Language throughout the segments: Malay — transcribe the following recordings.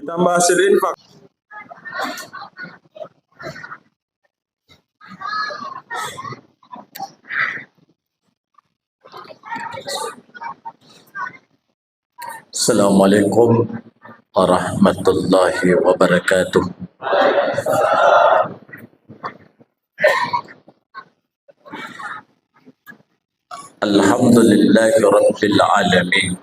Tambah hasil infak. Assalamualaikum warahmatullahi wabarakatuh. Alhamdulillahi rabbil alamin.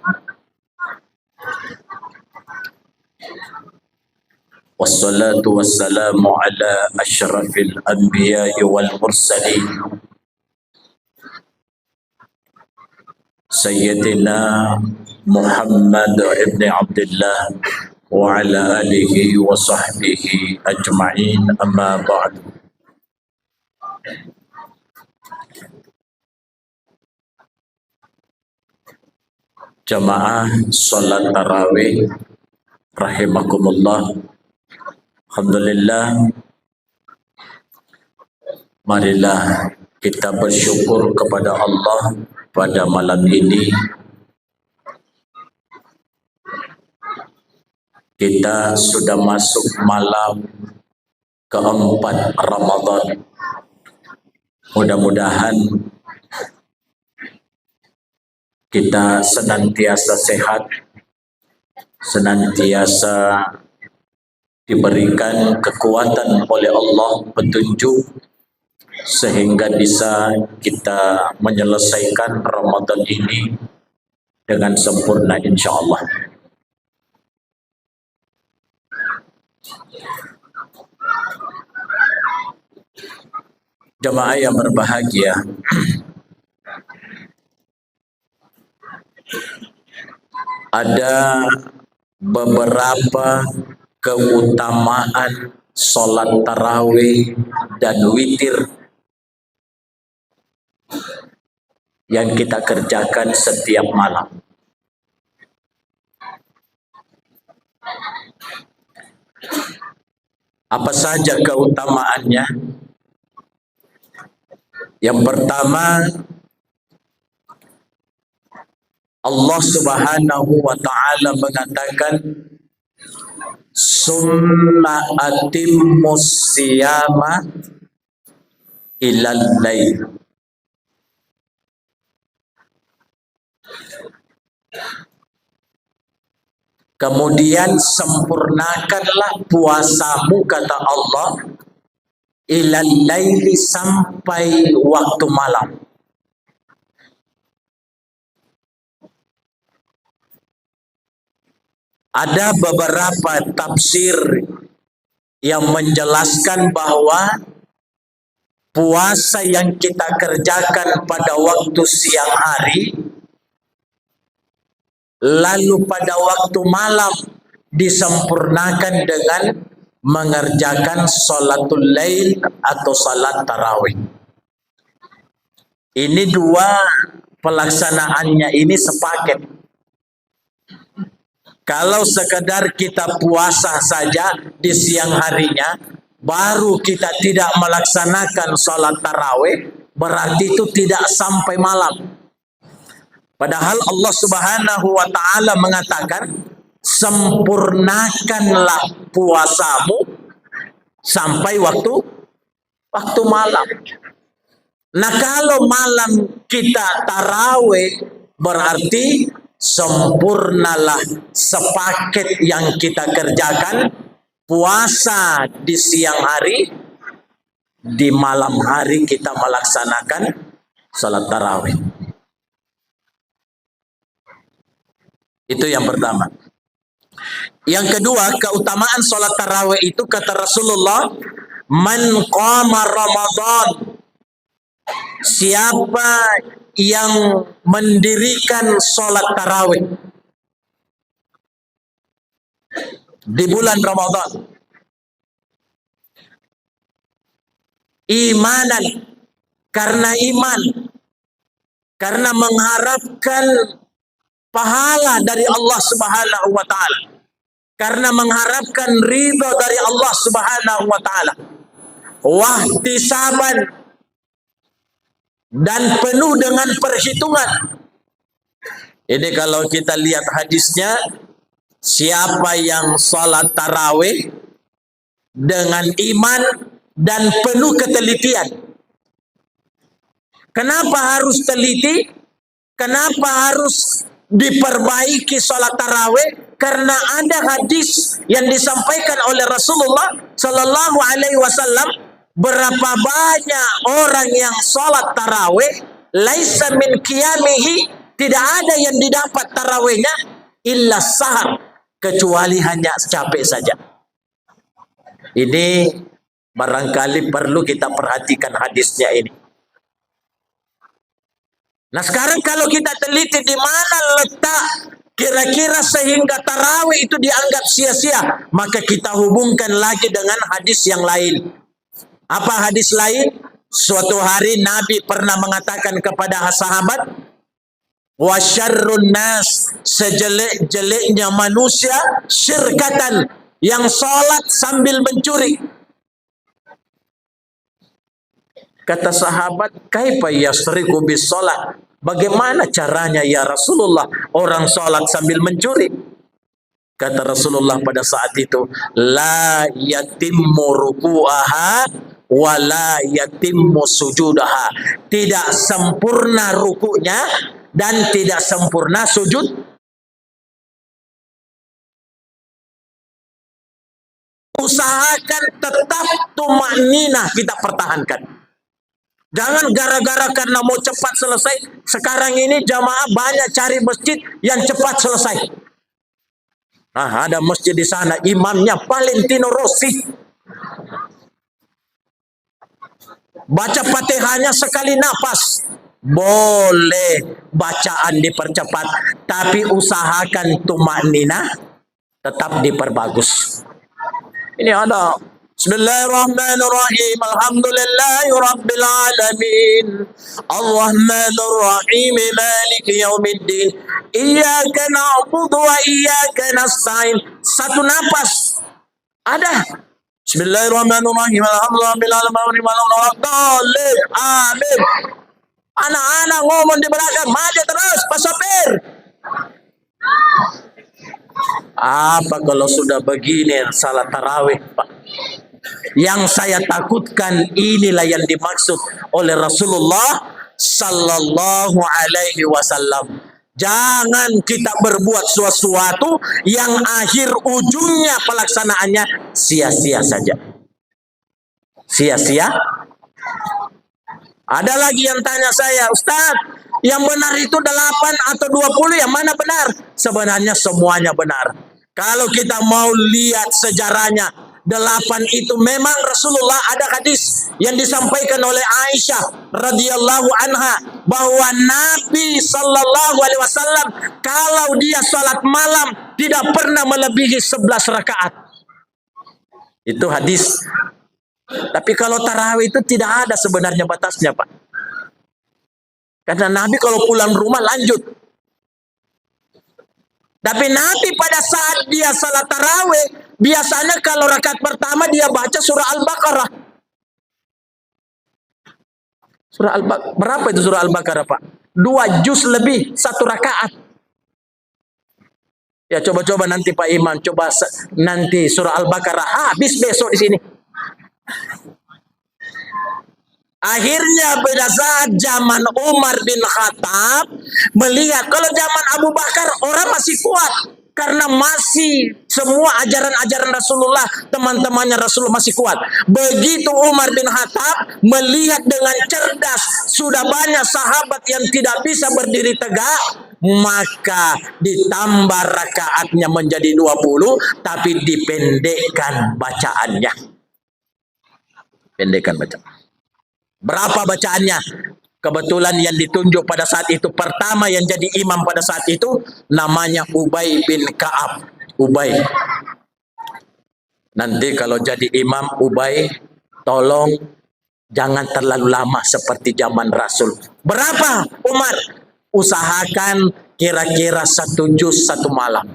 Wassalatu wassalamu ala asyrafil anbiya'i wal mursalin. Sayyidina Muhammad ibn Abdullah wa ala alihi wa sahbihi ajma'in, amma ba'd. Jamaah salat tarawih rahimakumullah. Alhamdulillah, marilah kita bersyukur kepada Allah pada malam ini. Kita sudah masuk malam keempat Ramadan. Mudah-mudahan kita senantiasa sehat, senantiasa diberikan kekuatan oleh Allah, petunjuk, sehingga bisa kita menyelesaikan Ramadan ini dengan sempurna insyaAllah. Jemaah yang berbahagia, ada beberapa keutamaan sholat tarawih dan witir yang kita kerjakan setiap malam. Apa saja keutamaannya? Yang pertama, Allah Subhanahu wa ta'ala mengatakan, summa atimmus siyama ilal lail. Kemudian sempurnakanlah puasamu, kata Allah, ilal laili, sampai waktu malam. Ada beberapa tafsir yang menjelaskan bahwa puasa yang kita kerjakan pada waktu siang hari, lalu pada waktu malam disempurnakan dengan mengerjakan sholatul lail atau salat tarawih. Ini dua pelaksanaannya ini sepaket. Kalau sekedar kita puasa saja di siang harinya, baru kita tidak melaksanakan sholat tarawih, berarti itu tidak sampai malam. Padahal Allah Subhanahu wa ta'ala mengatakan, sempurnakanlah puasamu sampai waktu malam. Nah, kalau malam kita tarawih, berarti sempurnalah sepaket yang kita kerjakan, puasa di siang hari, di malam hari kita melaksanakan salat tarawih. Itu yang pertama. Yang kedua, keutamaan salat tarawih itu, kata Rasulullah, man qama Ramadan, siapa yang mendirikan sholat tarawih di bulan Ramadan, imanan, karena iman, karena mengharapkan pahala dari Allah Subhanahu wa ta'ala, karena mengharapkan ridha dari Allah Subhanahu wa ta'ala, wahtisaban, dan penuh dengan perhitungan. Ini kalau kita lihat hadisnya, siapa yang salat tarawih dengan iman dan penuh ketelitian. Kenapa harus teliti? Kenapa harus diperbaiki salat tarawih? Karena ada hadis yang disampaikan oleh Rasulullah Sallallahu Alaihi Wasallam, berapa banyak orang yang salat tarawih, laisa min qiyamihi, tidak ada yang didapat tarawihnya illa sahar, kecuali hanya capek saja. Ini barangkali perlu kita perhatikan hadisnya ini. Nah sekarang kalau kita teliti di mana letak kira-kira sehingga tarawih itu dianggap sia-sia, maka kita hubungkan lagi dengan hadis yang lain. Apa hadis lain? Suatu hari Nabi pernah mengatakan kepada sahabat, wa syarrun nas, sejelek-jeleknya manusia syirkatan, yang salat sambil mencuri. Kata sahabat, kaifa yasriqu bis salat? Bagaimana caranya ya Rasulullah orang salat sambil mencuri? Kata Rasulullah pada saat itu, la yatimmu ruku'aha wa la yatimmu sujudaha. Tidak sempurna rukuknya dan tidak sempurna sujud. Usahakan tetap tumakninah kita pertahankan. Jangan gara-gara karena mau cepat selesai. Sekarang ini jamaah banyak cari masjid yang cepat selesai. Nah, ada masjid di sana, imamnya Valentino Rossi. Baca Fatihahnya sekali nafas. Boleh bacaan dipercepat, tapi usahakan tumakninah tetap diperbagus. Ini ada Bismillahirrahmanirrahim. Alhamdulillahirabbil alamin. Arrahmanir rahim. Maliki yaumiddin. Iyyaka na'budu wa iyyaka nasta'in. Satu nafas. Ada. Bismillahirrahmanirrahim. Alhamdulillahirabbil alamin. Amin. Anak-anak ngomong di belakang, maju terus, Pak Sopir. Apa kalau sudah begini salat tarawih, Pak? Yang saya takutkan inilah yang dimaksud oleh Rasulullah Sallallahu Alaihi Wasallam. Jangan kita berbuat sesuatu yang akhir ujungnya pelaksanaannya sia-sia saja. Sia-sia. Ada lagi yang tanya saya, Ustaz, yang benar itu 8 atau 20, yang mana benar? Sebenarnya semuanya benar. Kalau kita mau lihat sejarahnya, 8 itu memang Rasulullah, ada hadis yang disampaikan oleh Aisyah radhiyallahu anha bahwa Nabi sallallahu alaihi wasallam kalau dia salat malam tidak pernah melebihi 11 rakaat. Itu hadis. Tapi kalau tarawih itu tidak ada sebenarnya batasnya, Pak. Karena Nabi kalau pulang rumah lanjut. Tapi Nabi pada saat dia salat tarawih, biasanya kalau rakaat pertama dia baca surah Al-Baqarah. Surah Al-Baqarah. Berapa itu surah Al-Baqarah, Pak? 2 juz lebih, 1 rakaat. Ya coba-coba nanti Pak Imam, coba nanti surah Al-Baqarah habis besok di sini. Akhirnya pada saat zaman Umar bin Khattab melihat kalau zaman Abu Bakar orang masih kuat karena masih semua ajaran-ajaran Rasulullah, teman-temannya Rasulullah masih kuat. Begitu Umar bin Khattab melihat dengan cerdas sudah banyak sahabat yang tidak bisa berdiri tegak, maka ditambah rakaatnya menjadi 20 tapi dipendekkan bacaannya. Pendekkan bacaan. Berapa bacaannya? Kebetulan yang ditunjuk pada saat itu, pertama yang jadi imam pada saat itu namanya Ubay bin Ka'ab. Ubay. Nanti kalau jadi imam Ubay, tolong jangan terlalu lama seperti zaman Rasul. Berapa Umar? Usahakan kira-kira 1 juz 1 malam.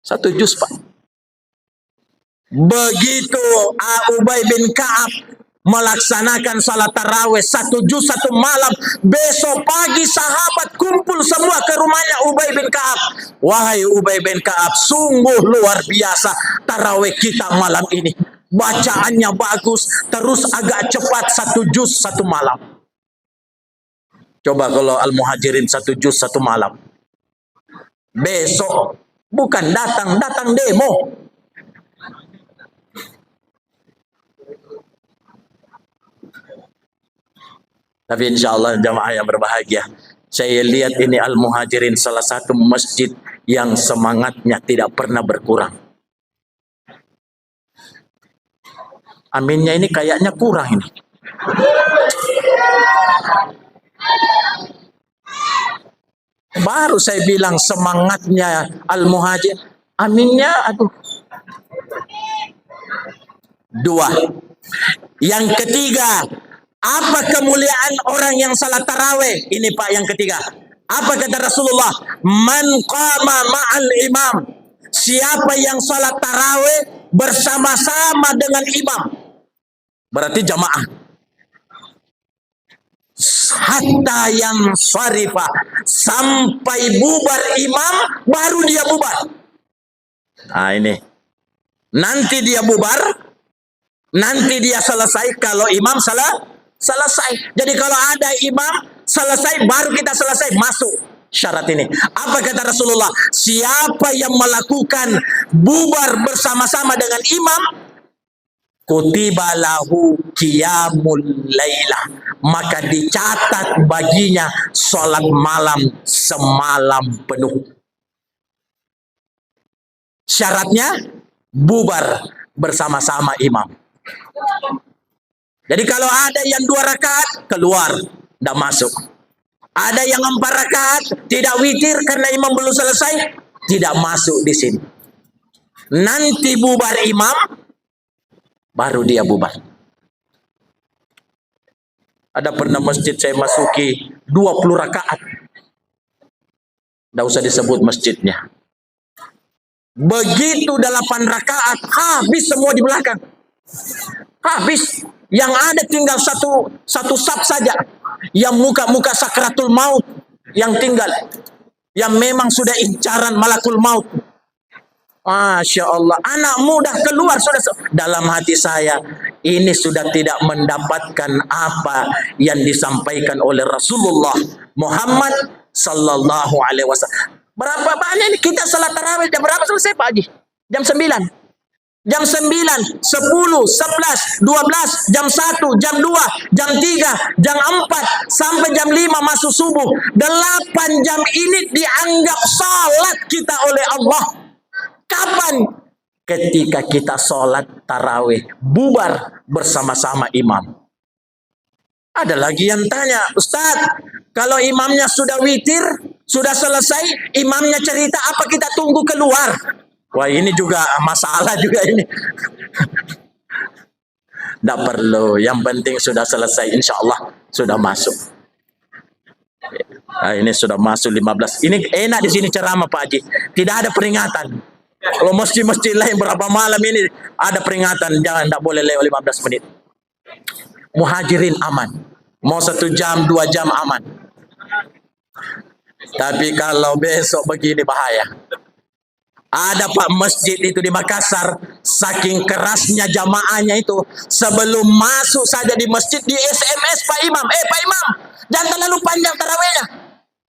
1 juz, Pak. Begitu Ubay bin Ka'ab melaksanakan salat tarawih 1 juz 1 malam. Besok pagi sahabat kumpul semua ke rumahnya Ubay bin Ka'ab. Wahai Ubay bin Ka'ab, sungguh luar biasa tarawih kita malam ini. Bacaannya bagus, terus agak cepat 1 juz 1 malam. Coba kalau Al-Muhajirin 1 juz 1 malam. Besok bukan datang demo. Tapi insya Allah jamaah yang berbahagia, saya lihat ini Al-Muhajirin salah satu masjid yang semangatnya tidak pernah berkurang. Aminnya ini kayaknya kurang ini. Baru saya bilang semangatnya Al-Muhajir. Aminnya aduh. 2. Yang ketiga, apa kemuliaan orang yang salat tarawih? Ini Pak yang ketiga. Apa kata Rasulullah? Man qama ma'al imam. Siapa yang salat tarawih bersama-sama dengan imam. Berarti jamaah. Hatta yang syarifah. Sampai bubar imam, baru dia bubar. Nah ini. Nanti dia bubar. Nanti dia selesai kalau imam selesai. Jadi kalau ada imam selesai, baru kita selesai masuk syarat ini. Apa kata Rasulullah? Siapa yang melakukan bubar bersama-sama dengan imam, kutiba lahu qiyamul lailah, maka dicatat baginya salat malam semalam penuh. Syaratnya bubar bersama-sama imam. Jadi kalau ada yang 2 rakaat keluar, tidak masuk. Ada yang 4 rakaat tidak witir karena imam belum selesai, tidak masuk di sini. Nanti bubar imam, baru dia bubar. Ada pernah masjid saya masuki 20 rakaat. Tidak usah disebut masjidnya. Begitu 8 rakaat, habis semua di belakang. Habis. Yang ada tinggal satu saf saja. Yang muka-muka sakratul maut yang tinggal. Yang memang sudah incaran malakul maut. Masya Allah. Anak muda keluar sudah. Dalam hati saya, ini sudah tidak mendapatkan apa yang disampaikan oleh Rasulullah Muhammad sallallahu alaihi wasallam. Berapa banyak ini kita salat tarawih jam berapa selesai Pak Haji? Jam 9. Jam 9, 10, 11, 12, jam 1, jam 2, jam 3, jam 4, sampai jam 5 masuk subuh. 8 jam ini dianggap salat kita oleh Allah. Kapan? Ketika kita salat tarawih, bubar bersama-sama imam. Ada lagi yang tanya, Ustadz, kalau imamnya sudah witir, sudah selesai, imamnya cerita apa kita tunggu keluar? Wah ini juga masalah juga ini. Tidak perlu, yang penting sudah selesai, insya Allah sudah masuk. Nah, ini sudah masuk 15. Ini enak di sini ceramah Pak Haji. Tidak ada peringatan. Kalau masjid-masjid lain berapa malam ini ada peringatan, jangan, tidak boleh lewat 15 menit. Muhajirin aman. Mau 1 jam, 2 jam aman. Tapi kalau besok begini bahaya. Ada Pak masjid itu di Makassar, saking kerasnya jamaahnya itu, sebelum masuk saja di masjid di SMS Pak Imam, Pak Imam, jangan terlalu panjang tarawihnya.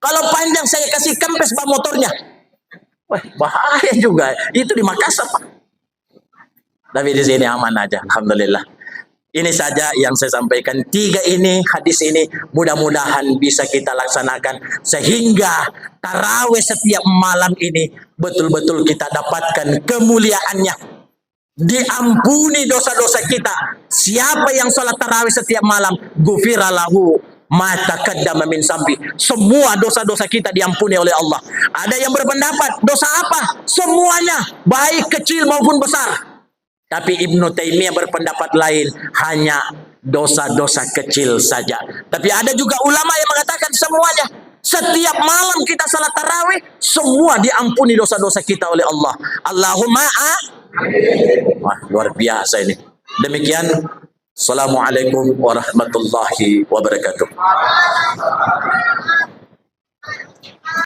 Kalau panjang saya kasih kempes Pak motornya. Wah, bahaya juga. Itu di Makassar Pak. Tapi di sini aman aja, alhamdulillah. Ini saja yang saya sampaikan. 3 ini, hadis ini mudah-mudahan bisa kita laksanakan sehingga tarawih setiap malam ini betul-betul kita dapatkan kemuliaannya. Diampuni dosa-dosa kita. Siapa yang sholat tarawih setiap malam, gufira lahu ma taqaddama min zambi. Semua dosa-dosa kita diampuni oleh Allah. Ada yang berpendapat, dosa apa? Semuanya, baik kecil maupun besar. Tapi Ibnu Taimiyah berpendapat lain, hanya dosa-dosa kecil saja. Tapi ada juga ulama yang mengatakan semuanya. Setiap malam kita salat tarawih, semua diampuni dosa-dosa kita oleh Allah. Allahumma Wah, luar biasa ini. Demikian Assalamualaikum warahmatullahi wabarakatuh.